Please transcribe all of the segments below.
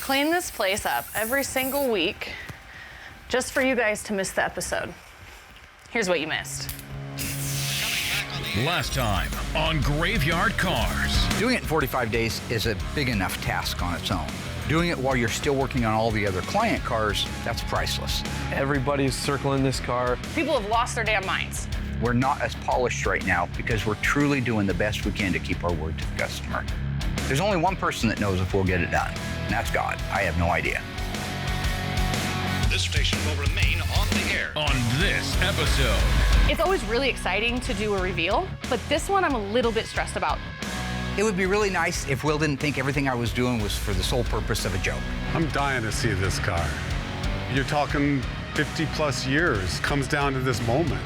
clean this place up every single week just for you guys to miss the episode. Here's what you missed. Last time on Graveyard Carz. Doing it in 45 days is a big enough task on its own. Doing it while you're still working on all the other client cars, that's priceless. Everybody's circling this car. People have lost their damn minds. We're not as polished right now because we're truly doing the best we can to keep our word to the customer. There's only one person that knows if we'll get it done, and that's God. I have no idea. This station will remain on the air. On this episode. It's always really exciting to do a reveal, but this one I'm a little bit stressed about. It would be really nice if Will didn't think everything I was doing was for the sole purpose of a joke. I'm dying to see this car. You're talking 50 plus years. Comes down to this moment.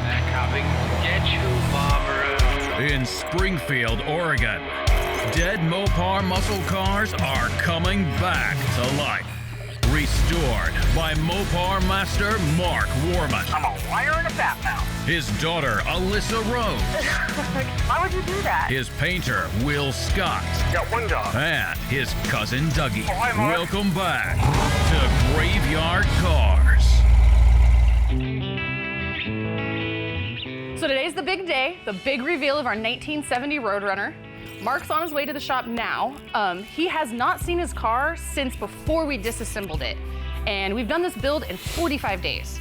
They're coming to get you, Barbara. In Springfield, Oregon, dead Mopar muscle cars are coming back to life. Restored by Mopar master Mark Warman. I'm a liar and a fat mouth. His daughter, Alyssa Rose. Why would you do that? His painter, Will Scott. Got one dog. And his cousin, Dougie. Oh, hi, Mark. Welcome back to Graveyard Carz. So today's the big day, the big reveal of our 1970 Roadrunner. Mark's on his way to the shop now. He has not seen his car since before we disassembled it. And we've done this build in 45 days.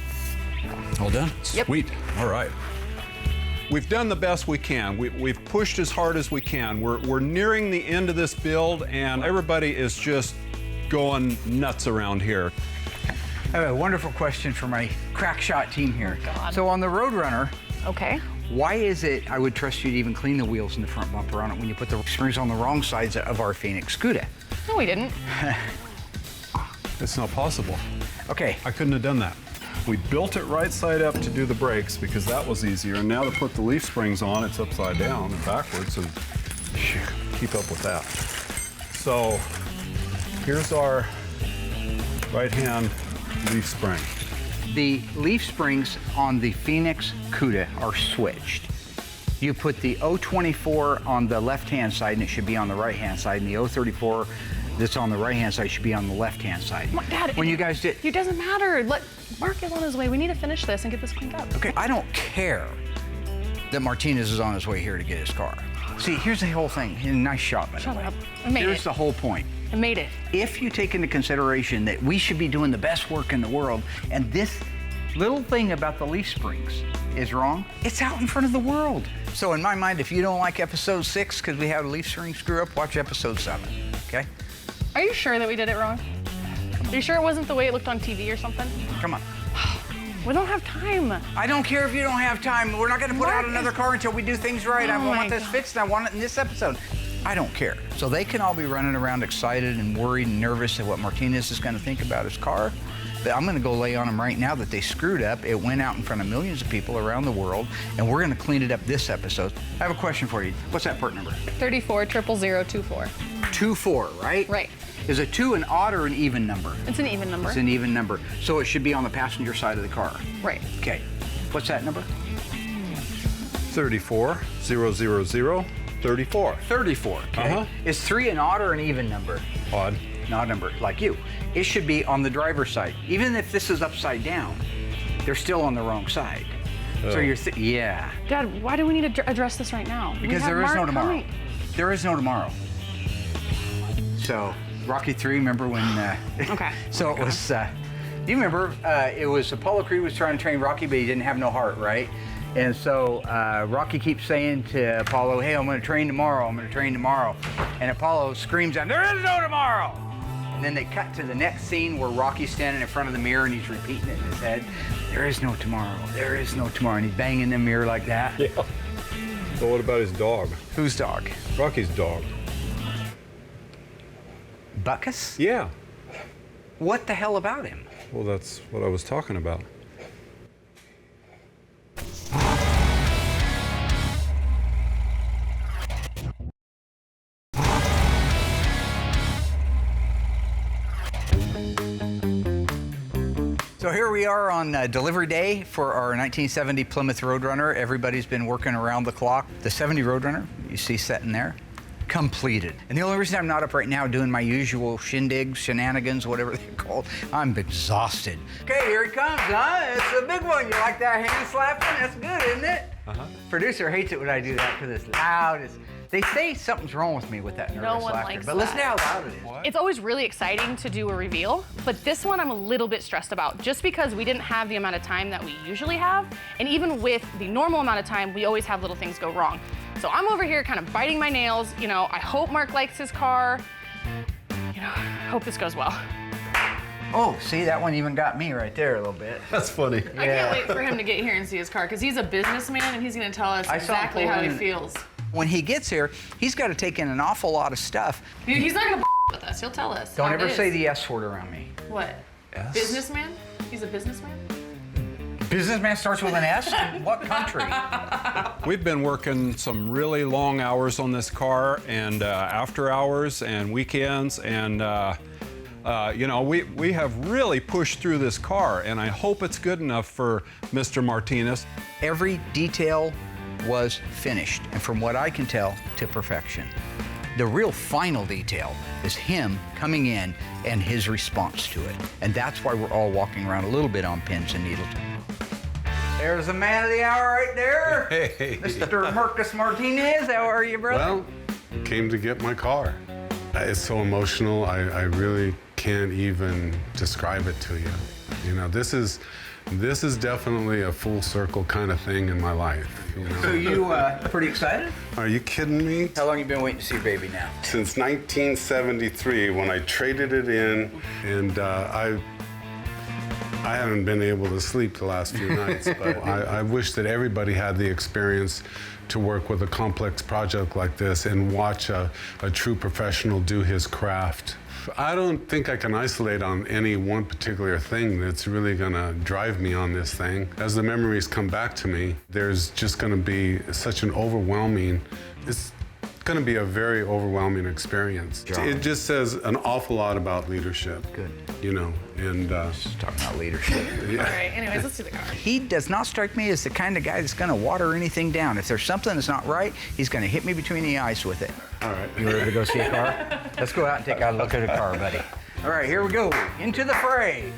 All done? Yep. Sweet. All right. We've done the best we can. We've pushed as hard as we can. We're nearing the end of this build, and everybody is just going nuts around here. I have a wonderful question for my crack shot team here. God. So on the Roadrunner, Okay. why is it I would trust you to even clean the wheels and the front bumper on it when you put the springs on the wrong sides of our Phoenix Cuda? No, we didn't. It's not possible. Okay, I couldn't have done that. We built it right side up to do the brakes because that was easier. And now to put the leaf springs on, it's upside down and backwards, and keep up with that. So here's our right-hand leaf spring. the leaf springs on the Phoenix Cuda are switched. You put the 024 on the left-hand side and it should be on the right-hand side, and the 034 that's on the right-hand side should be on the left-hand side. Dad, when you guys did... It doesn't matter. Let Mark is on his way. We need to finish this and get this cleaned up. Okay, I don't care that Martinez is on his way here to get his car. See, here's the whole thing. Nice shot, by the way. Shut up. I made Here's it. the whole point. I made it. If you take into consideration that we should be doing the best work in the world, and this little thing about the leaf springs is wrong, it's out in front of the world. So in my mind, if you don't like episode 6 because we had a leaf spring screw up, watch episode 7, okay? Are you sure that we did it wrong? Are you sure it wasn't the way it looked on TV or something? Come on. We don't have time. I don't care if you don't have time. We're not gonna put out another car until we do things right. I Oh want my this God. fixed, and I want it in this episode. I don't care. So they can all be running around excited and worried and nervous at what Martinez is gonna think about his car. But I'm gonna go lay on them right now that they screwed up. It went out in front of millions of people around the world, and we're gonna clean it up this episode. I have a question for you. What's that part number? 340024. 24, right? Right. Is a 2 an odd or an even number? It's an even number. It's an even number. So it should be on the passenger side of the car. Right. Okay. What's that number? 3400034. 34, okay? Uh-huh. Is 3 an odd or an even number? Odd. An odd number, like you. It should be on the driver's side. Even if this is upside down, they're still on the wrong side. So you're, yeah. Dad, why do we need to address this right now? We Because have there is no Mark tomorrow. coming. There is no tomorrow. So, Rocky 3, remember when... Okay. So it was, do you remember, it was Apollo Creed was trying to train Rocky, but he didn't have no heart, right? And so Rocky keeps saying to Apollo, hey, I'm gonna train tomorrow, I'm gonna train tomorrow. And Apollo screams out, there is no tomorrow! And then they cut to the next scene where Rocky's standing in front of the mirror and he's repeating it in his head, there is no tomorrow, there is no tomorrow. And he's banging the mirror like that. Yeah. So what about his dog? Whose dog? Rocky's dog. Buckus? Yeah. What the hell about him? Well, that's what I was talking about. So here we are on delivery day for our 1970 Plymouth Roadrunner. Everybody's been working around the clock. The 70 Roadrunner, you see sitting there, completed. And the only reason I'm not up right now doing my usual shindigs, shenanigans, whatever they're called, I'm exhausted. Okay, here it comes, huh? It's a big one. You like that hand slapping? That's good, isn't it? Producer hates it when I do that because it's loud. They say something's wrong with me with that nervous No one laughter, likes but listen to that. how loud it is. It's always really exciting to do a reveal, but this one I'm a little bit stressed about just because we didn't have the amount of time that we usually have. And even with the normal amount of time, we always have little things go wrong. So I'm over here kind of biting my nails. You know, I hope Mark likes his car. You know, I hope this goes well. Oh, see, that one even got me right there a little bit. That's funny. I can't wait for him to get here and see his car because he's a businessman and he's gonna tell us exactly how he feels. When he gets here, he's got to take in an awful lot of stuff. He's not gonna with us, he'll tell us. Don't how it ever is. say the S word around me. What? S? Businessman? He's a businessman? Businessman starts with an S? What country? We've been working some really long hours on this car, and after hours and weekends, and you know, we have really pushed through this car, and I hope it's good enough for Mr. Martinez. Every detail was finished, and from what I can tell, to perfection. The real final detail is him coming in and his response to it. And that's why we're all walking around a little bit on pins and needles. There's the man of the hour right there. Hey. Mr. Marcus Martinez, how are you, brother? Well, came to get my car. It's so emotional, I really can't even describe it to you. You know, this is definitely a full circle kind of thing in my life. You know? So you pretty excited? Are you kidding me? How long you been waiting to see your baby now? Since 1973, when I traded it in, and I haven't been able to sleep the last few nights, but I wish that everybody had the experience to work with a complex project like this and watch a true professional do his craft. I don't think I can isolate on any one particular thing that's really gonna drive me on this thing. As the memories come back to me, there's just gonna be such an overwhelming, it's gonna be a very overwhelming experience. It just says an awful lot about leadership. Good. You know, and Just talking about leadership. All right, anyways, let's see the car. He does not strike me as the kind of guy that's gonna water anything down. If there's something that's not right, he's gonna hit me between the eyes with it. all right. You ready to go see a car? Let's go out and take a look at a car, buddy. All right, here we go. Into the fray.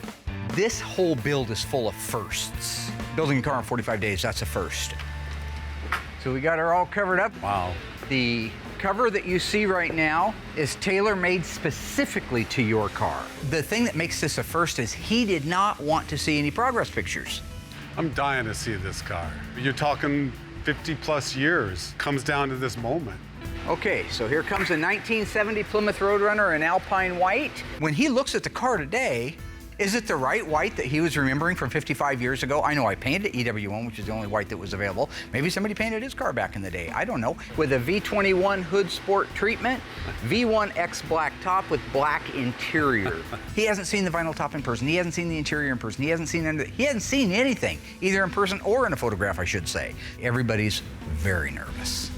This whole build is full of firsts. Building a car in 45 days, that's a first. So we got her all covered up. Wow. The cover that you see right now is tailor-made specifically to your car. The thing that makes this a first is he did not want to see any progress pictures. I'm dying to see this car. You're talking 50 plus years, comes down to this moment. Okay, so here comes a 1970 Plymouth Roadrunner in Alpine white. When he looks at the car today, is it the right white that he was remembering from 55 years ago? I know I painted EW1, which is the only white that was available. Maybe somebody painted his car back in the day. I don't know. With a V21 Hood Sport treatment, V1X black top with black interior. He hasn't seen the vinyl top in person. He hasn't seen the interior in person. He hasn't seen anything, either in person or in a photograph, I should say. Everybody's very nervous.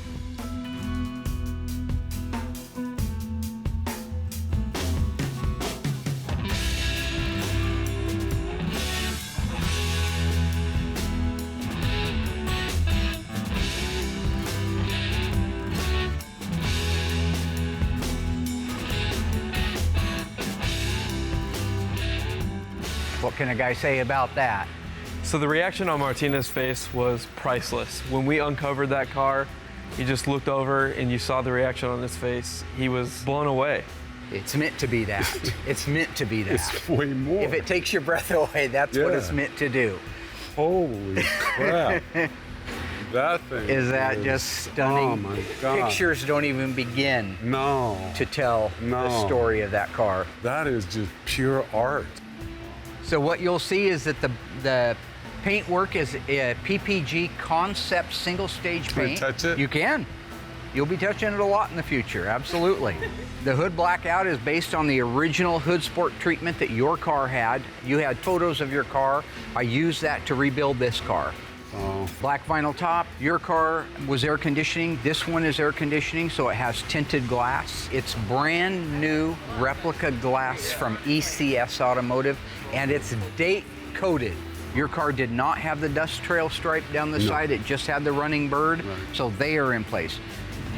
What can a guy say about that? So the reaction on Martinez's face was priceless. When we uncovered that car, you just looked over and you saw the reaction on his face. He was blown away. It's meant to be that. It's meant to be that. It's way more. If it takes your breath away, that's what it's meant to do. Holy crap. That thing Is that just stunning? Oh my God. Pictures don't even begin No. to tell the story of that car. That is just pure art. So what you'll see is that the paintwork is a PPG concept single stage Can I paint. touch it? You can. You'll be touching it a lot in the future, absolutely. The hood blackout is based on the original Hood Sport treatment that your car had. You had photos of your car. I used that to rebuild this car. Oh. Black vinyl top. Your car was air conditioning. This one is air conditioning, so it has tinted glass. It's brand new replica glass from ECS Automotive, and it's date coated. Your car did not have the dust trail stripe down the side. It just had the running bird, so they are in place.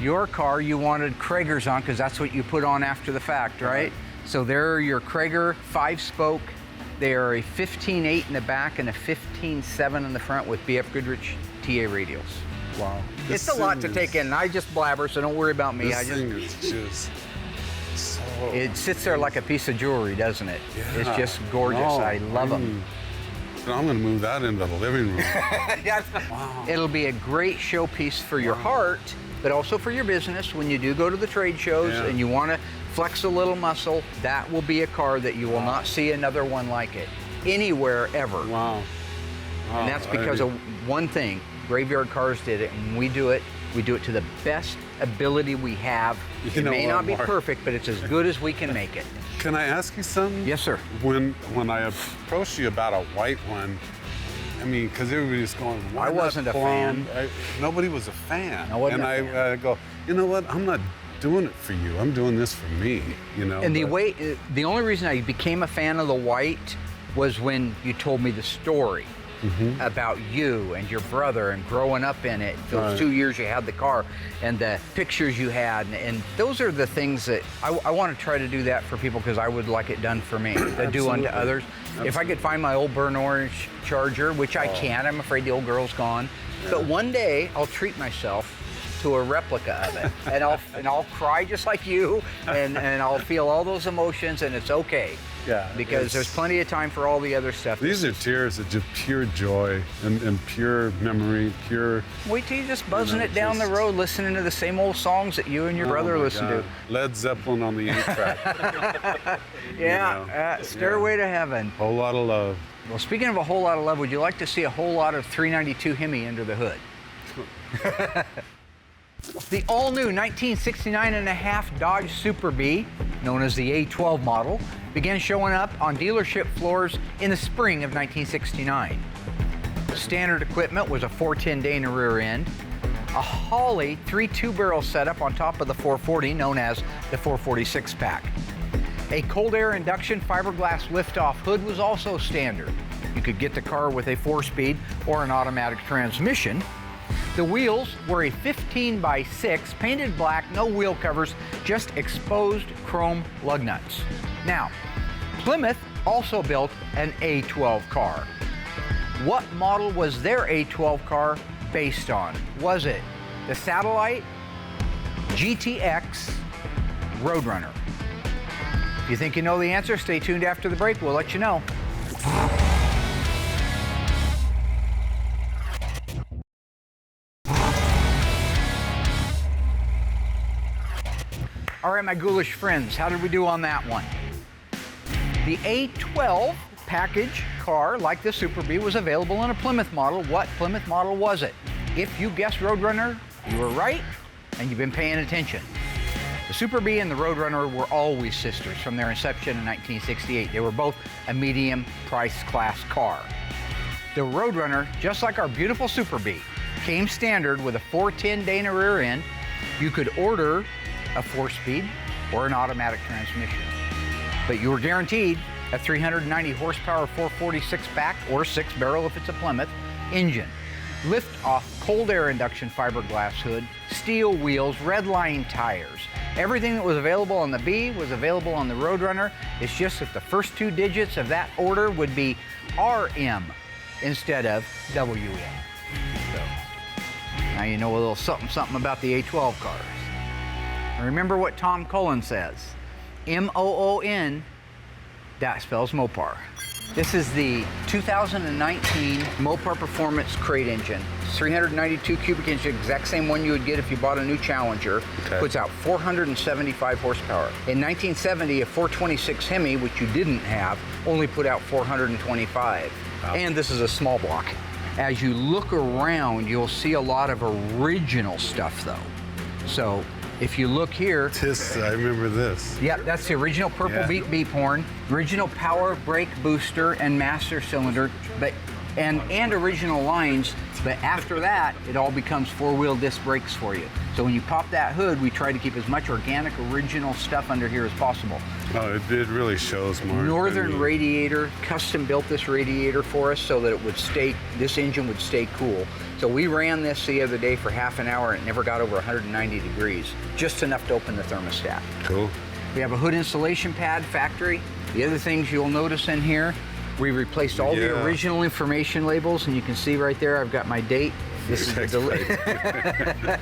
your car, you wanted Kragers on because that's what you put on after the fact, right? So there are your Krager 5-spoke. They are a 15.8 in the back and a 15.7 in the front with BF Goodrich TA radials. Wow. It's a lot to take in. I just blabber, so don't worry about me. This thing is just so... It sits there like a piece of jewelry, doesn't it? Yeah. It's just gorgeous. No, I love them. I'm going to move that into the living room. Wow. It'll be a great showpiece for your heart, but also for your business. When you do go to the trade shows and you want to flex a little muscle, that will be a car that you will not see another one like it anywhere ever. Wow. And that's because of one thing. Graveyard Cars did it, and we do it to the best ability we have. It may not be perfect, but it's as good as we can make it. Can I ask you something? Yes, sir. When I approached you about a white one, I mean, because everybody's going, why I wasn't a blonde? fan. Nobody was a fan. I wasn't and a fan. I go, you know what? I'm not doing it for you. I'm doing this for me, you know? And the only reason I became a fan of the white was when you told me the story about you and your brother and growing up in it, those 2 years you had the car and the pictures you had. And those are the things that I want to try to do that for people because I would like it done for me, to do unto others. Absolutely. If I could find my old burnt orange Charger, which I can't, I'm afraid the old girl's gone. Yeah. But one day I'll treat myself to a replica of it, and I'll cry just like you, and I'll feel all those emotions, and it's okay. Yeah. Because there's plenty of time for all the other stuff. These are tears of just pure joy and pure memory, pure. Wait till you're just buzzing it down the road, listening to the same old songs that you and your brother listen to. Led Zeppelin on the 8-track. Yeah, Stairway to Heaven. Whole lot of love. Well, speaking of a whole lot of love, would you like to see a whole lot of 392 Hemi under the hood? The all-new 1969.5 Dodge Super Bee, known as the A12 model, began showing up on dealership floors in the spring of 1969. Standard equipment was a 410 Dana rear end, a Holley 3 barrel setup on top of the 440, known as the 446 pack. A cold air induction fiberglass liftoff hood was also standard. You could get the car with a 4-speed or an automatic transmission. The wheels were a 15x6, painted black, no wheel covers, just exposed chrome lug nuts. Now, Plymouth also built an A12 car. What model was their A12 car based on? Was it the Satellite, GTX, Roadrunner? If you think you know the answer, stay tuned after the break. We'll let you know. All right, my ghoulish friends, how did we do on that one? The A12 package car, like the Super Bee, was available in a Plymouth model. What Plymouth model was it? If you guessed Roadrunner, you were right, and you've been paying attention. The Super Bee and the Roadrunner were always sisters from their inception in 1968. They were both a medium price class car. The Roadrunner, just like our beautiful Super Bee, came standard with a 410 Dana rear end. You could order a 4-speed or an automatic transmission, but you were guaranteed a 390 horsepower 446 back or 6-barrel if it's a Plymouth engine. Lift-off cold air induction fiberglass hood, steel wheels, red line tires. Everything that was available on the Bee was available on the Roadrunner. It's just that the first 2 digits of that order would be RM instead of WM. So now you know a little something about the A12 cars. Remember what Tom Cullen says, M-O-O-N, that spells Mopar. This is the 2019 Mopar Performance crate engine. It's 392 cubic inch, exact same one you would get if you bought a new Challenger. Okay. Puts out 475 horsepower. In 1970, a 426 Hemi, which you didn't have, only put out 425. Wow. And this is a small block. As you look around, you'll see a lot of original stuff though. So, if you look here, I remember this. Yeah, that's the original purple beep horn, original power brake booster and master cylinder, and original lines. But after that, it all becomes 4-wheel disc brakes for you. So when you pop that hood, we try to keep as much organic, original stuff under here as possible. Oh, it really shows, Mark. Northern I mean, radiator, custom built this radiator for us so that it would stay, this engine would stay cool. So we ran this the other day for half an hour and it never got over 190 degrees, just enough to open the thermostat. Cool. We have a hood insulation pad factory. The other things you'll notice in here, we replaced all the original information labels, and you can see right there, I've got my date. This is the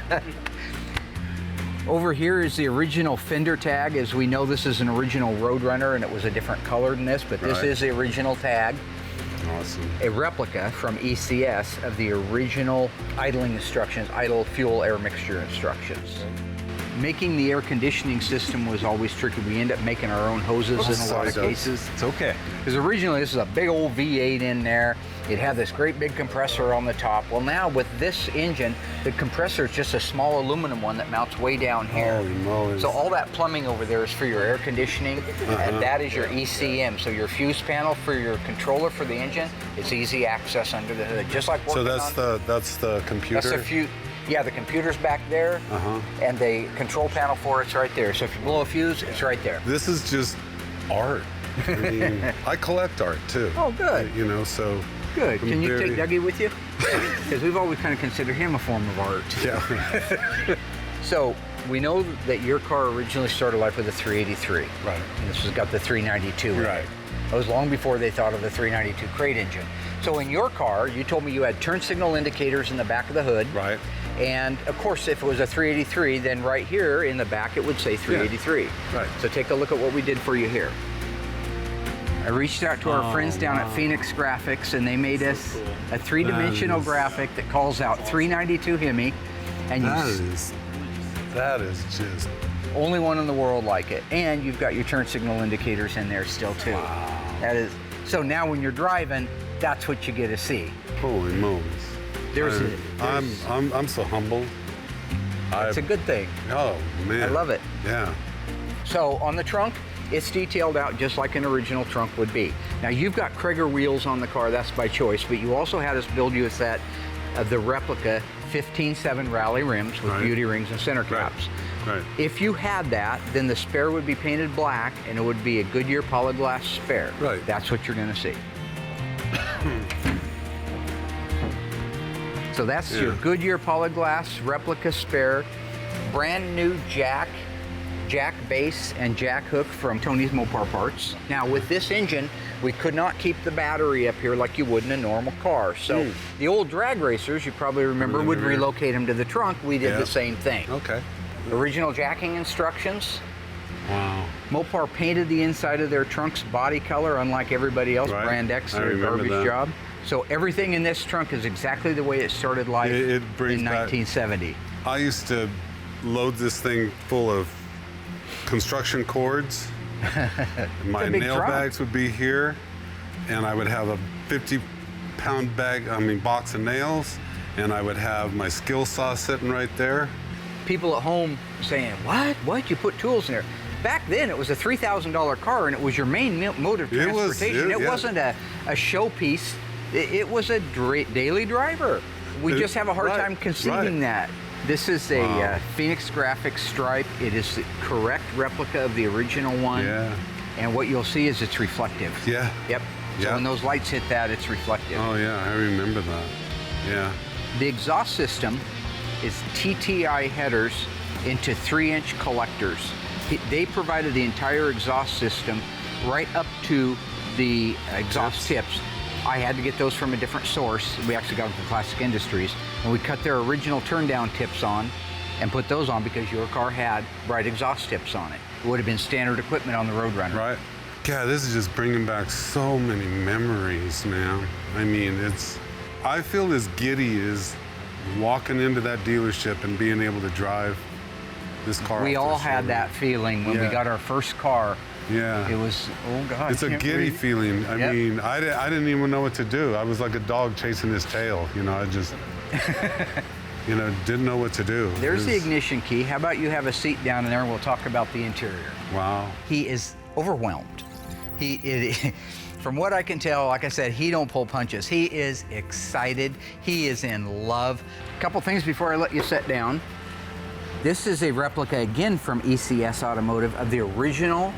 Over here is the original fender tag. As we know, this is an original Roadrunner, and it was a different color than this, but this is the original tag. Awesome. A replica from ECS of the original idling instructions, idle fuel air mixture instructions. Making the air conditioning system was always tricky. We end up making our own hoses in a lot of cases. It's okay. Because originally this is a big old V8 in there. It had this great big compressor on the top. Well, now with this engine, the compressor is just a small aluminum one that mounts way down here. Holy moly. So all that plumbing over there is for your air conditioning, and that is your ECM. So your fuse panel for your controller for the engine, it's easy access under the hood, just like So working that's the computer? That's the yeah, the computer's back there, and the control panel for it's right there. So if you blow a fuse, it's right there. This is just art. I mean, I collect art too. Oh, good. You know, so. Good. I'm Can you very- take Dougie with you? Because we've always kind of considered him a form of art. Yeah. So we know that your car originally started life with a 383. Right. And this has got the 392 in it. Right. That was long before they thought of the 392 crate engine. So in your car, you told me you had turn signal indicators in the back of the hood. Right. And of course, if it was a 383, then right here in the back, it would say 383. Right. So take a look at what we did for you here. I reached out to our friends down at Phoenix Graphics, and they made us a three-dimensional graphic that calls out 392 Hemi. And That is just. only one in the world like it. And you've got your turn signal indicators in there still too. Wow. That is, so now when you're driving, that's what you get to see. Holy moly. I'm so humbled. It's a good thing. Oh man. I love it. Yeah. So on the trunk, it's detailed out just like an original trunk would be. Now you've got Krager wheels on the car, that's by choice, but you also had us build you a set of the replica 15.7 rally rims with beauty rings and center caps. Right. If you had that, then the spare would be painted black and it would be a Goodyear Polyglass spare. Right. That's what you're gonna see. So that's your Goodyear Polyglass replica spare, brand new jack base and jack hook from Tony's Mopar Parts. Now with this engine, we could not keep the battery up here like you would in a normal car. So the old drag racers, you probably remember, would relocate them to the trunk. We did the same thing. Okay. Original jacking instructions. Wow. Mopar painted the inside of their trunk's body color, unlike everybody else. Right. Brand X, I their remember garbage that. job. So everything in this trunk is exactly the way it started life It brings in back- 1970. I used to load this thing full of construction cords. My a big nail truck. bags would be here, and I would have a 50-pound box of nails, and I would have my skill saw sitting right there. People at home saying, what? You put tools in there. Back then, it was a $3,000 car, and it was your main mode of It was- transportation. It yeah. wasn't a showpiece. It was a daily driver. We just have a hard time conceiving that. This is a Phoenix Graphics stripe. It is the correct replica of the original one. Yeah. And what you'll see is it's reflective. Yeah. Yep. So Yeah. when those lights hit that, it's reflective. Oh yeah, I remember that. Yeah. The exhaust system is TTI headers into 3-inch collectors. They provided the entire exhaust system right up to the exhaust tips. I had to get those from a different source. We actually got them from Classic Industries, and we cut their original turn-down tips on and put those on because your car had bright exhaust tips on it. It would have been standard equipment on the Roadrunner. Right. Yeah, this is just bringing back so many memories, man. I mean, I feel as giddy as walking into that dealership and being able to drive this car. We off all the had showroom. that feeling when we Yeah. got our first car. Yeah. It was, oh God. It's a can't giddy breathe. feeling. I Yep. mean, I didn't even know what to do. I was like a dog chasing his tail. You know, I just, didn't know what to do. There's It the was- ignition key. How about you have a seat down in there and we'll talk about the interior. Wow. He is overwhelmed. From what I can tell, like I said, he don't pull punches. He is excited. He is in love. A couple things before I let you sit down. This is a replica again from ECS Automotive of the original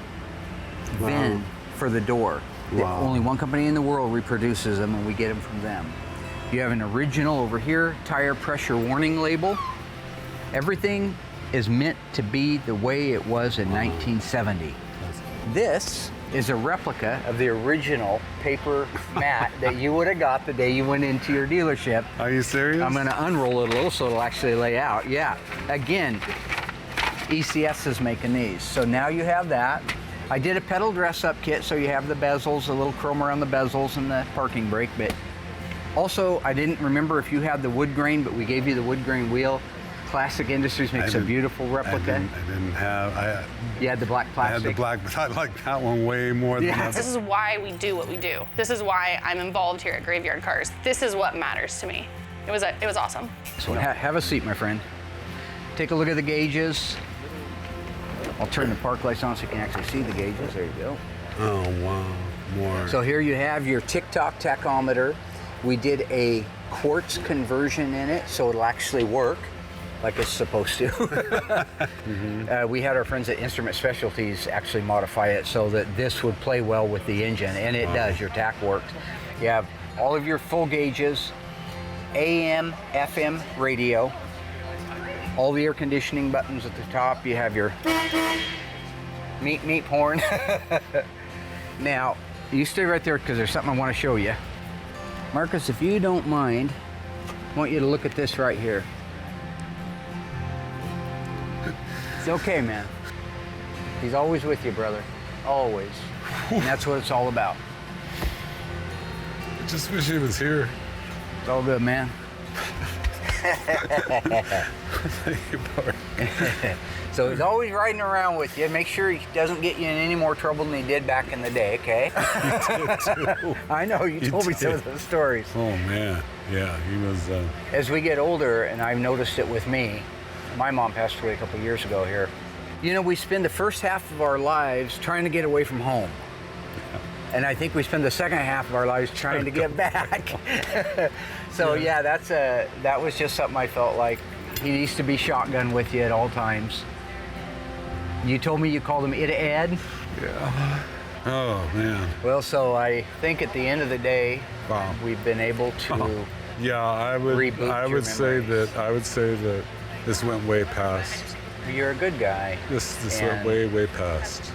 VIN for the door. Wow. Only one company in the world reproduces them, and we get them from them. You have an original over here, tire pressure warning label. Everything is meant to be the way it was in 1970. This is a replica of the original paper mat that you would have got the day you went into your dealership. Are you serious? I'm gonna unroll it a little so it'll actually lay out. Yeah, again, ECS is making these. So now you have that. I did a pedal dress up kit, so you have the bezels, a little chrome around the bezels and the parking brake, but also I didn't remember if you had the wood grain, but we gave you the wood grain wheel. Classic Industries makes a beautiful replica. I didn't have, You had the black I plastic. had the black, but I like that one way more than that. This is why we do what we do. This is why I'm involved here at Graveyard Carz. This is what matters to me. It was awesome. So have a seat, my friend. Take a look at the gauges. I'll turn the park lights on so you can actually see the gauges. There you go. Oh, wow, more. So here you have your tick-tock tachometer. We did a quartz conversion in it, so it'll actually work like it's supposed to. We had our friends at Instrument Specialties actually modify it so that this would play well with the engine, and it does. Your tach works. You have all of your full gauges, AM, FM radio, all the air conditioning buttons at the top. You have your meep horn. Now, you stay right there because there's something I want to show you. Marcus, if you don't mind, I want you to look at this right here. It's okay, man. He's always with you, brother. Always. And that's what it's all about. I just wish he was here. It's all good, man. Thank you, Bart. So he's always riding around with you. Make sure he doesn't get you in any more trouble than he did back in the day, okay? You did too. I know, you told me some of those stories. Oh, man. Yeah, he was. As we get older, and I've noticed it with me, my mom passed away a couple years ago here. You know, we spend the first half of our lives trying to get away from home. And I think we spend the second half of our lives trying to get back. So yeah, that was just something I felt like he needs to be shotgun with you at all times. You told me you called him Ed? Yeah. Oh, man. Well, so I think at the end of the day, Wow. we've been able to Yeah, I would say that this went way past. You're a good guy. This went way past.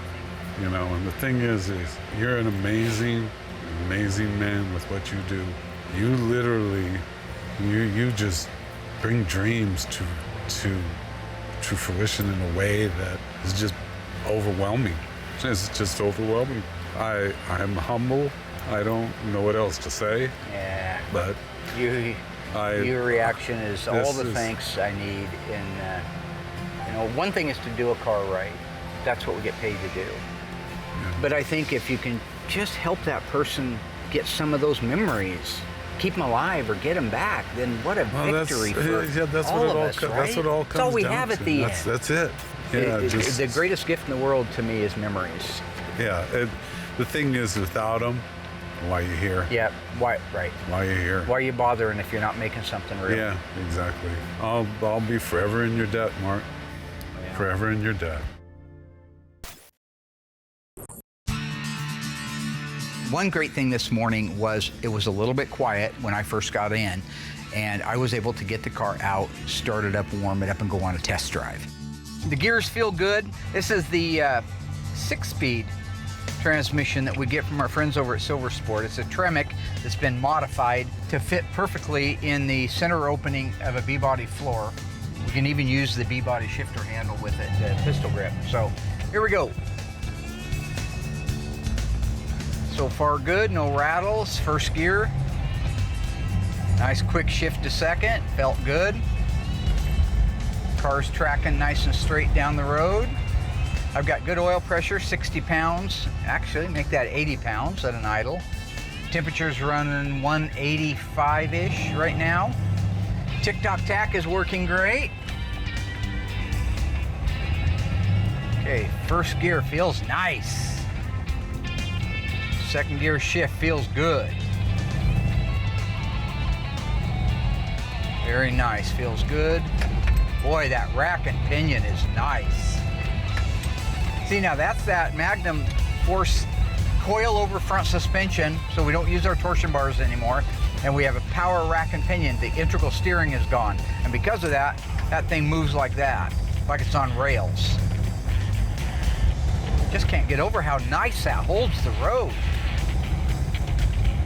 You know, and the thing is you're an amazing man with what you do. You literally, you just bring dreams to fruition in a way that is just overwhelming. It's just overwhelming. I'm humble. I don't know what else to say. Yeah. But your reaction is all the thanks I need. And you know, one thing is to do a car right. That's what we get paid to do. Yeah. But I think if you can just help that person get some of those memories, keep them alive or get them back, then what a victory for all of us, right? That's what it all comes down to. That's all we have at the end. That's it. Yeah, the greatest gift in the world to me is memories. Yeah, the thing is, without them, why you here? Yeah, why? Right. Why you here? Why are you bothering if you're not making something real? Yeah, exactly. I'll be forever in your debt, Mark. Yeah. Forever in your debt. One great thing this morning was it was a little bit quiet when I first got in, and I was able to get the car out, start it up, warm it up, and go on a test drive. The gears feel good. This is the 6-speed transmission that we get from our friends over at Silver Sport. It's a Tremec that's been modified to fit perfectly in the center opening of a B-body floor. We can even use the B-body shifter handle with it, the pistol grip. So here we go. So far good, no rattles. First gear. Nice quick shift to second, felt good. Car's tracking nice and straight down the road. I've got good oil pressure, 60 pounds. Actually, make that 80 pounds at an idle. Temperature's running 185-ish right now. Tick-tock tack is working great. Okay, first gear feels nice. Second gear shift feels good. Very nice, feels good. Boy, that rack and pinion is nice. See, now that's that Magnum force coil-over front suspension, so we don't use our torsion bars anymore. And we have a power rack and pinion. The integral steering is gone. And because of that, that thing moves like that, like it's on rails. Just can't get over how nice that holds the road.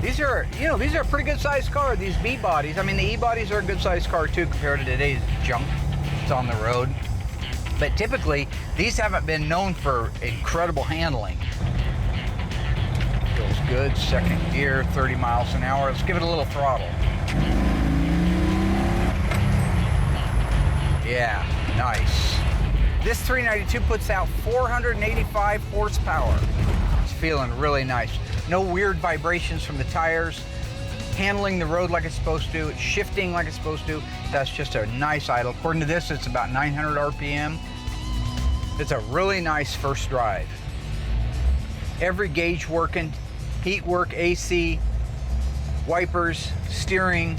These are, you know, these are a pretty good sized car, these B bodies. I mean, the E bodies are a good sized car too compared to today's junk that's on the road. But typically, these haven't been known for incredible handling. Feels good, second gear, 30 miles an hour. Let's give it a little throttle. Yeah, nice. This 392 puts out 485 horsepower. It's feeling really nice. No weird vibrations from the tires. Handling the road like it's supposed to. It's shifting like it's supposed to. That's just a nice idle. According to this, it's about 900 RPM. It's a really nice first drive. Every gauge working, heat work, AC, wipers, steering.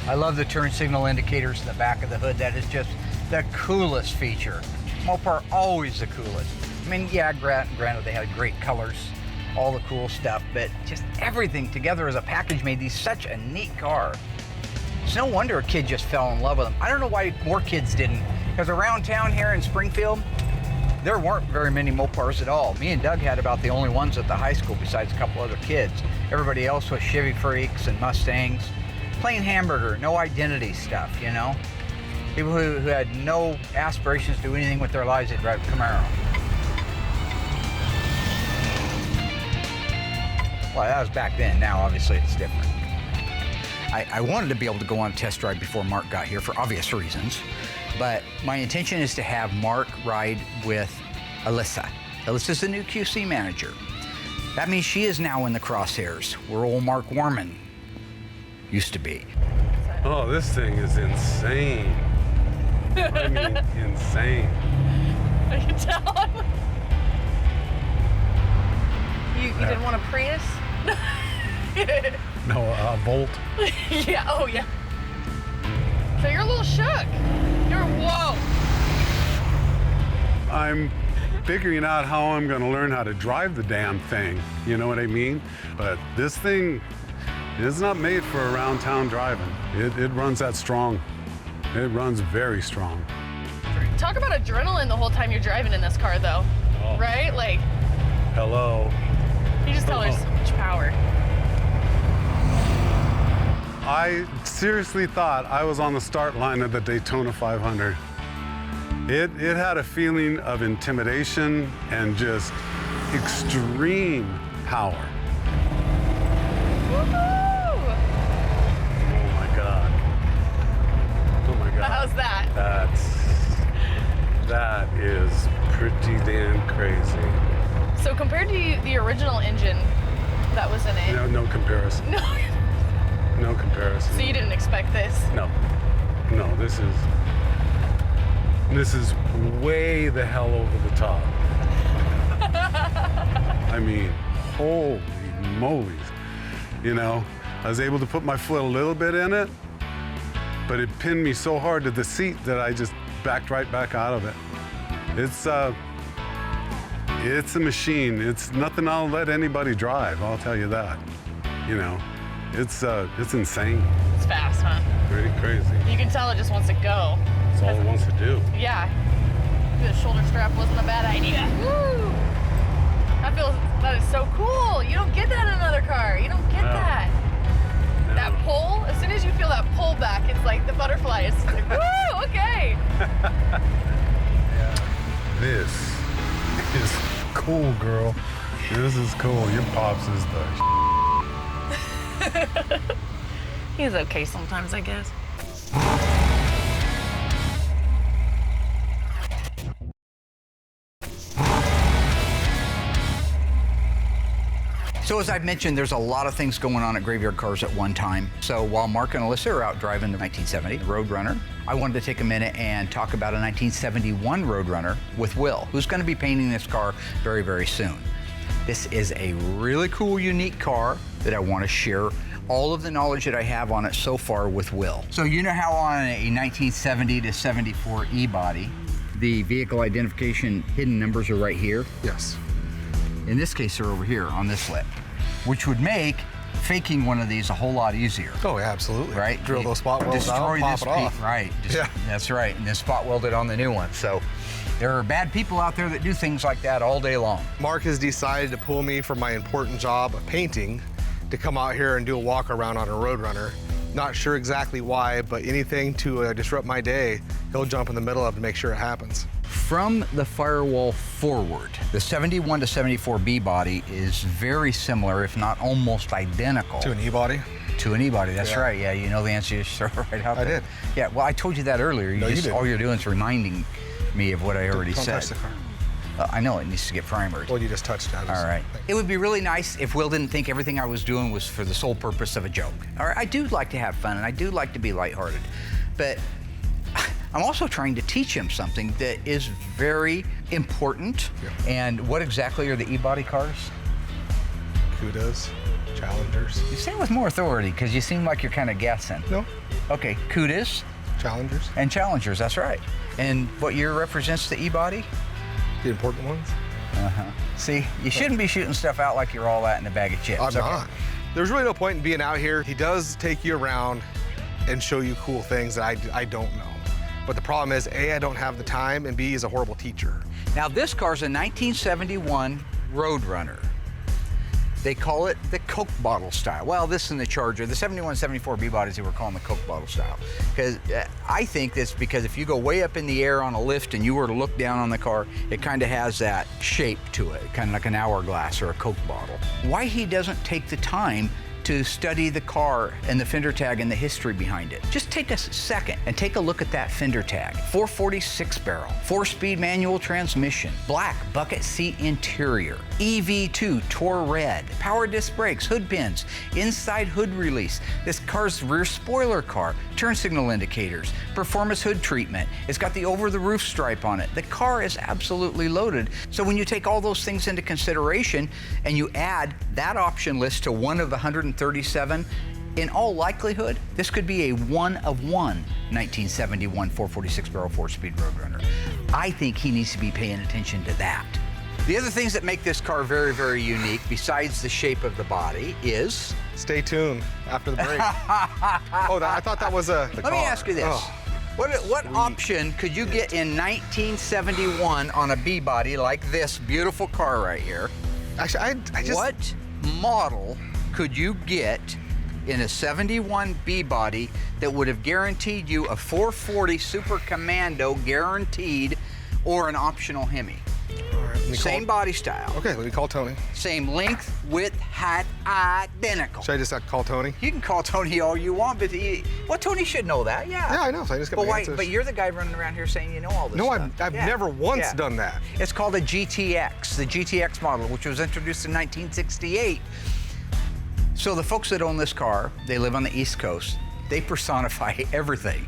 I love the turn signal indicators in the back of the hood. That is just the coolest feature. Mopar always the coolest. I mean, yeah, granted they had great colors, all the cool stuff, but just everything together as a package made these such a neat car. It's no wonder a kid just fell in love with them. I don't know why more kids didn't, because around town here in Springfield, there weren't very many Mopars at all. Me and Doug had about the only ones at the high school besides a couple other kids. Everybody else was Chevy freaks and Mustangs. Plain hamburger, no identity stuff, you know? People who had no aspirations to do anything with their lives, they'd drive a Camaro. Well, that was back then. Now, obviously, it's different. I wanted to be able to go on a test drive before Mark got here for obvious reasons, but my intention is to have Mark ride with Alyssa. Alyssa's the new QC manager. That means she is now in the crosshairs, where old Mark Warman used to be. Oh, this thing is insane. I mean, insane. I can tell. You didn't want a Prius? No, a Volt. Yeah, oh yeah. So you're a little shook. Whoa. I'm figuring out how I'm gonna learn how to drive the damn thing. You know what I mean? But this thing is not made for around town driving. It runs that strong. It runs very strong. Talk about adrenaline the whole time you're driving in this car though, Oh. right? Like, Hello. you just tell there's so much power. I seriously thought I was on the start line of the Daytona 500. It had a feeling of intimidation and just extreme power. Woohoo! Oh my God. Oh my God. How's that? That is pretty damn crazy. So compared to the original engine that was in it. No comparison. No. No comparison. So you didn't expect this? No, this is way the hell over the top. I mean, holy moly. You know, I was able to put my foot a little bit in it, but it pinned me so hard to the seat that I just backed right back out of it. It's a machine. It's nothing I'll let anybody drive, I'll tell you that. You know, it's insane. It's fast, huh? Pretty crazy. You can tell it just wants to go. That's all it wants to do. Yeah. The shoulder strap wasn't a bad idea. Woo! That is so cool. You don't get that in another car. You don't get that. No. That pull, as soon as you feel that pull back, it's like the butterfly. It's like, woo, okay. This is cool, girl. This is cool. Your pops is the He's okay sometimes, I guess. So as I've mentioned, there's a lot of things going on at Graveyard Carz at one time. So while Mark and Alyssa are out driving the 1970 Roadrunner, I wanted to take a minute and talk about a 1971 Roadrunner with Will, who's going to be painting this car very, very soon. This is a really cool, unique car that I want to share all of the knowledge that I have on it so far with Will. So you know how on a 1970 to 74 E-body, the vehicle identification hidden numbers are right here? Yes. In this case, they're over here on this lip, which would make faking one of these a whole lot easier. Oh, yeah, absolutely. Right? Drill those spot welds out, pop it off. Right. Yeah. That's right. And then spot weld it on the new one. So there are bad people out there that do things like that all day long. Mark has decided to pull me from my important job of painting to come out here and do a walk around on a Roadrunner. Not sure exactly why, but anything to disrupt my day, he'll jump in the middle of to make sure it happens. From the firewall forward, the 71 to 74 B body is very similar, if not almost identical. To an E-body? To an E-body, that's Yeah. right. Yeah, you know the answer, you just throw it right out I there. did. Yeah, well, I told you that earlier. No, you didn't. All you're doing is reminding me of what I already Don't said. touch the car. I know it needs to get primered. Well, you just touched that. All right. It would be really nice if Will didn't think everything I was doing was for the sole purpose of a joke. All right, I do like to have fun and I do like to be lighthearted, but I'm also trying to teach him something that is very important. Yeah. And what exactly are the E-body cars? Cudas, Challengers. You say it with more authority because you seem like you're kind of guessing. No, Okay, Cudas Challengers. and Challengers, that's right. And what year represents the E-body? The important ones. See, you shouldn't be shooting stuff out like you're all that in a bag of chips. I'm Okay. not. There's really no point in being out here. He does take you around and show you cool things that I don't know. But the problem is, A, I don't have the time, and B, he's a horrible teacher. Now this car's a 1971 Roadrunner. They call it the Coke bottle style. Well, this and the Charger, the 71, 74 B bodies, they were calling the Coke bottle style. Because I think that's because if you go way up in the air on a lift and you were to look down on the car, it kind of has that shape to it, kind of like an hourglass or a Coke bottle. Why he doesn't take the time to study the car and the fender tag and the history behind it. Just take a second and take a look at that fender tag. 446 barrel, 4-speed manual transmission, black bucket seat interior, EV2 Tour Red, power disc brakes, hood pins, inside hood release, this car's rear spoiler car, turn signal indicators, performance hood treatment. It's got the over-the-roof stripe on it. The car is absolutely loaded. So when you take all those things into consideration and you add that option list to one of the 137, in all likelihood, this could be a one of one 1971 446 barrel 4-speed Roadrunner. I think he needs to be paying attention to that. The other things that make this car very, very unique, besides the shape of the body, is... Stay tuned after the break. I thought that was the Let car. me ask you this. Oh, What option could you get in 1971 on a B-body like this beautiful car right here? actually, I just... What model could you get in a 71 B-body that would have guaranteed you a 440 Super Commando guaranteed or an optional Hemi? All right, let me Same call... body style, Okay, let me call Tony. same length, width, height, identical. Should I just call Tony? You can call Tony all you want, but Tony should know that, yeah. Yeah, I know. So I just got But my why? answers. But you're the guy running around here saying you know all this No, stuff. I've Yeah. never once Yeah. done that. It's called a GTX, the GTX model, which was introduced in 1968. So the folks that own this car, they live on the East Coast. They personify everything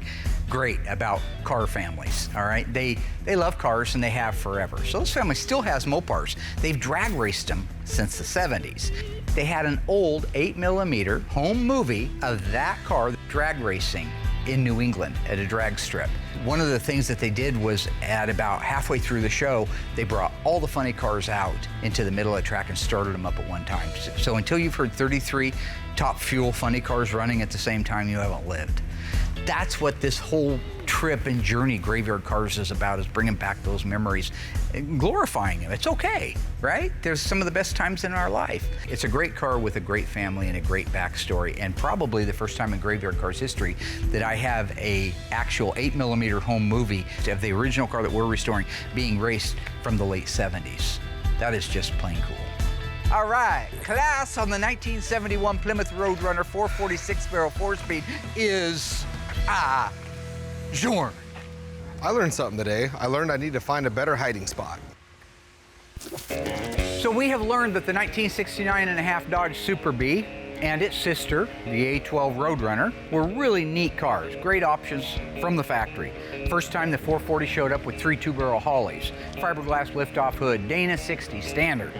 great about car families, all right? They love cars and they have forever. So this family still has Mopars. They've drag raced them since the 70s. They had an old 8mm home movie of that car drag racing in New England at a drag strip. One of the things that they did was at about halfway through the show, they brought all the funny cars out into the middle of the track and started them up at one time. So until you've heard 33 top fuel funny cars running at the same time, you haven't lived. That's what this whole trip and journey Graveyard Carz is about, is bringing back those memories and glorifying them. It's okay, right? There's some of the best times in our life. It's a great car with a great family and a great backstory, and probably the first time in Graveyard Carz history that I have a actual 8mm home movie of the original car that we're restoring being raced from the late 70s. That is just plain cool. All right, class on the 1971 Plymouth Roadrunner 446 barrel 4-speed is Jorn. I learned something today. I learned I need to find a better hiding spot. So we have learned that the 1969.5 Dodge Super Bee and its sister, the A12 Roadrunner, were really neat cars. Great options from the factory. First time the 440 showed up with 3 2-barrel Hollies, fiberglass liftoff hood, Dana 60 standard.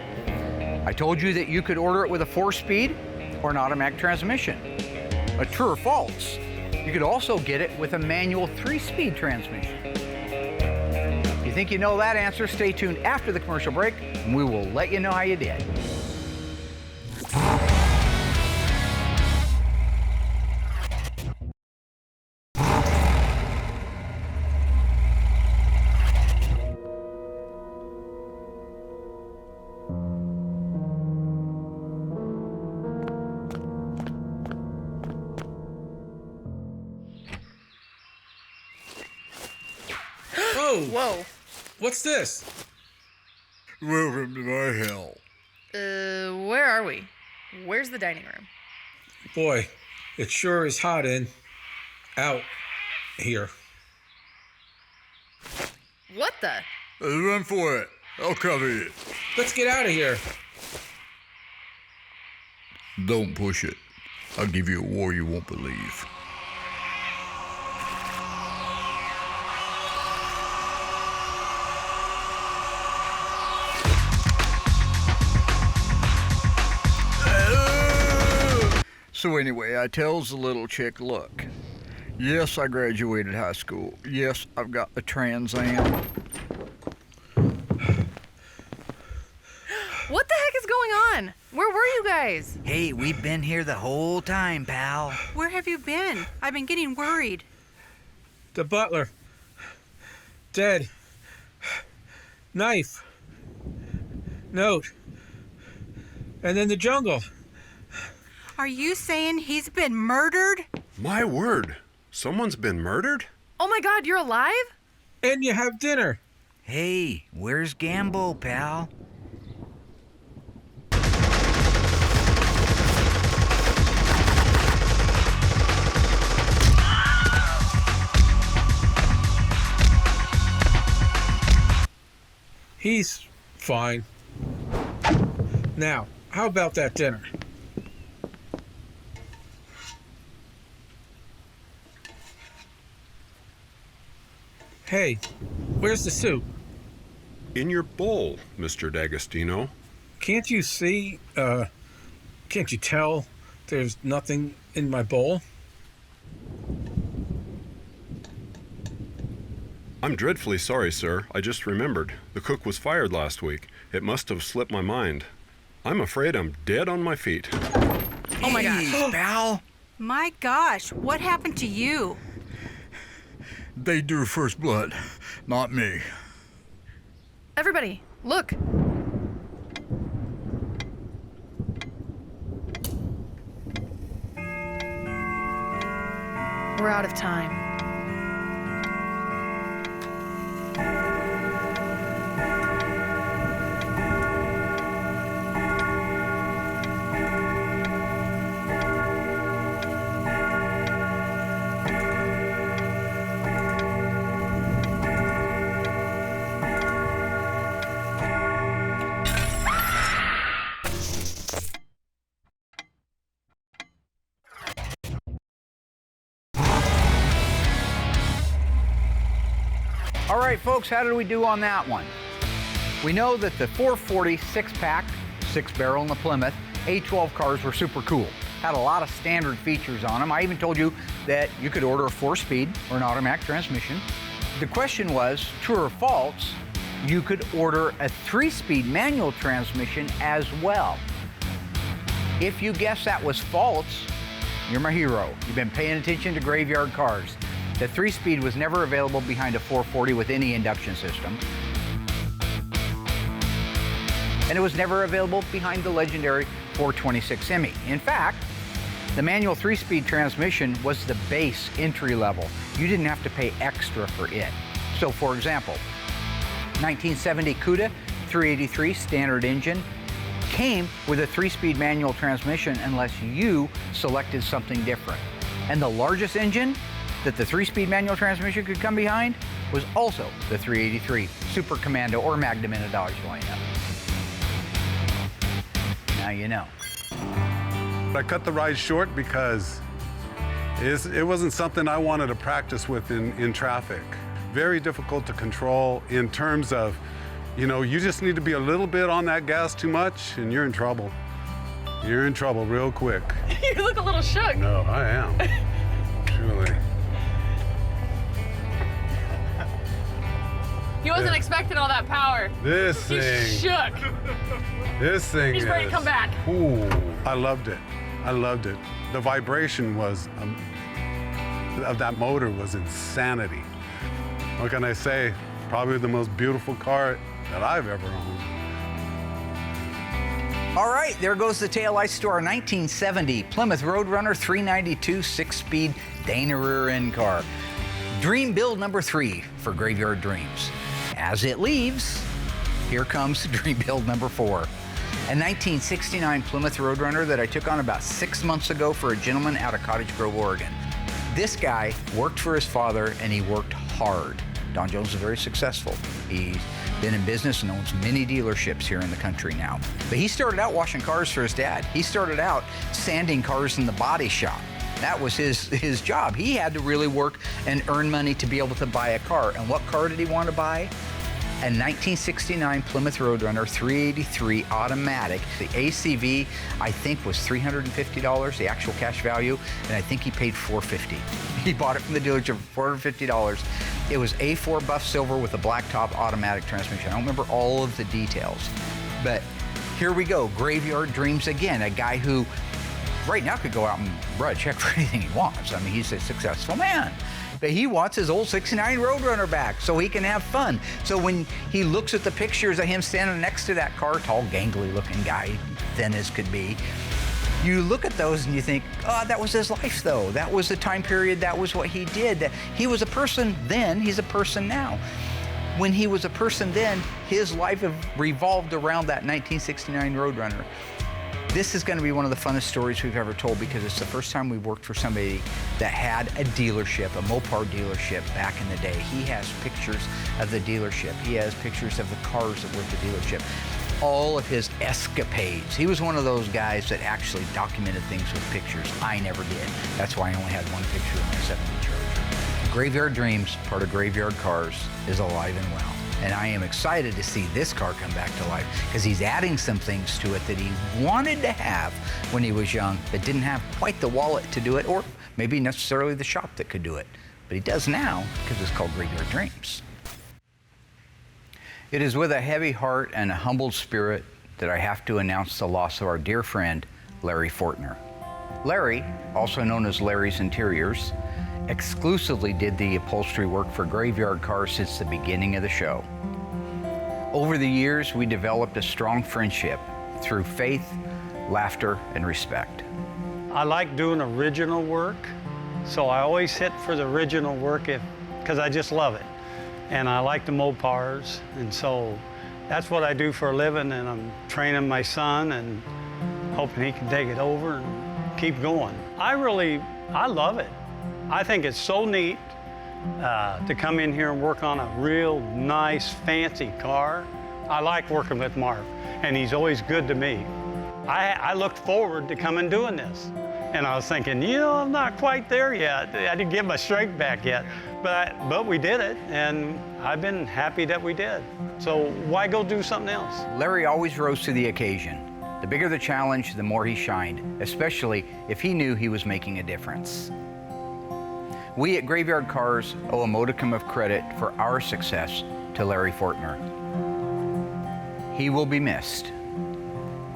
I told you that you could order it with a 4-speed or an automatic transmission. A true or false? You could also get it with a manual 3-speed transmission. If you think you know that answer, stay tuned after the commercial break. and we will let you know how you did. Whoa. What's this? Welcome to my hell. Where are we? Where's the dining room? Boy, it sure is hot out here. What the? Run for it. I'll cover you. Let's get out of here. Don't push it. I'll give you a war you won't believe. So anyway, I tells the little chick, look, yes, I graduated high school. Yes, I've got the Trans Am. What the heck is going on? Where were you guys? Hey, we've been here the whole time, pal. Where have you been? I've been getting worried. The butler. Dead. Knife. Note. And then the jungle. Are you saying he's been murdered? My word. Someone's been murdered? Oh my God, you're alive? And you have dinner. Hey, where's Gambo, pal? He's fine. Now, how about that dinner? Hey, where's the soup? In your bowl, Mr. D'Agostino. Can't you see, can't you tell there's nothing in my bowl? I'm dreadfully sorry, sir. I just remembered. The cook was fired last week. It must have slipped my mind. I'm afraid I'm dead on my feet. Oh my gosh. Pal. My gosh, what happened to you? They drew first blood, not me. Everybody, look. We're out of time. All right, folks, how did we do on that one? We know that the 440 six-pack, six-barrel in the Plymouth, A12 cars were super cool. Had a lot of standard features on them. I even told you that you could order a 4-speed or an automatic transmission. The question was, true or false, you could order a 3-speed manual transmission as well. If you guess that was false, you're my hero. You've been paying attention to graveyard cars. The 3-speed was never available behind a 440 with any induction system. And it was never available behind the legendary 426 Hemi. In fact, the manual 3-speed transmission was the base entry level. You didn't have to pay extra for it. So for example, 1970 Cuda 383 standard engine came with a 3-speed manual transmission unless you selected something different. And the largest engine that the 3-speed manual transmission could come behind was also the 383 Super Commando or Magnum in a Dodge lineup. Now you know. I cut the ride short because it wasn't something I wanted to practice with in traffic. Very difficult to control in terms of, you know, you just need to be a little bit on that gas too much and you're in trouble. You're in trouble real quick. You look a little shook. No, I am. Truly. He wasn't expecting all that power. This He's thing. shook. This thing He's ready to come back. Ooh, I loved it. I loved it. The vibration was of that motor was insanity. What can I say? Probably the most beautiful car that I've ever owned. All right, there goes the taillights to our 1970 Plymouth Roadrunner 392 6-speed Dana rear end car. Dream build number 3 for Graveyard Dreams. As it leaves, here comes dream build number 4. A 1969 Plymouth Roadrunner that I took on about 6 months ago for a gentleman out of Cottage Grove, Oregon. This guy worked for his father and he worked hard. Don Jones is very successful. He's been in business and owns many dealerships here in the country now. But he started out washing cars for his dad. He started out sanding cars in the body shop. That was his job. He had to really work and earn money to be able to buy a car. And what car did he want to buy? A 1969 Plymouth Roadrunner 383 automatic. The ACV, I think, was $350, the actual cash value, and I think he paid $450. He bought it from the dealership for $450. It was A4 buff silver with a black top automatic transmission. I don't remember all of the details, but here we go. Graveyard Dreams again, a guy who right now could go out and write a check for anything he wants. I mean, he's a successful man. But he wants his old 69 Roadrunner back so he can have fun. So when he looks at the pictures of him standing next to that car, tall, gangly looking guy, thin as could be, you look at those and you think, oh, that was his life though. That was the time period, that was what he did. He was a person then, he's a person now. When he was a person then, his life revolved around that 1969 Roadrunner. This is going to be one of the funnest stories we've ever told because it's the first time we've worked for somebody that had a dealership, a Mopar dealership back in the day. He has pictures of the dealership. He has pictures of the cars that were at the dealership. All of his escapades. He was one of those guys that actually documented things with pictures. I never did. That's why I only had one picture of my 70 Charger. Graveyard Dreams, part of Graveyard Carz, is alive and well. And I am excited to see this car come back to life because he's adding some things to it that he wanted to have when he was young but didn't have quite the wallet to do it, or maybe necessarily the shop that could do it. But he does now because it's called Graveyard Dreams. It is with a heavy heart and a humbled spirit that I have to announce the loss of our dear friend, Larry Fortner. Larry, also known as Larry's Interiors, exclusively did the upholstery work for Graveyard Carz since the beginning of the show. Over the years, we developed a strong friendship through faith, laughter, and respect. I like doing original work, so I always hit for the original work because I just love it. And I like the Mopars, and so that's what I do for a living, and I'm training my son and hoping he can take it over and keep going. I love it. I think it's so neat to come in here and work on a real nice, fancy car. I like working with Mark, and he's always good to me. I looked forward to coming doing this. And I was thinking, I'm not quite there yet. I didn't get my strength back yet. But we did it, and I've been happy that we did. So why go do something else? Larry always rose to the occasion. The bigger the challenge, the more he shined, especially if he knew he was making a difference. We at Graveyard Carz owe a modicum of credit for our success to Larry Fortner. He will be missed.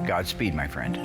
Godspeed, my friend.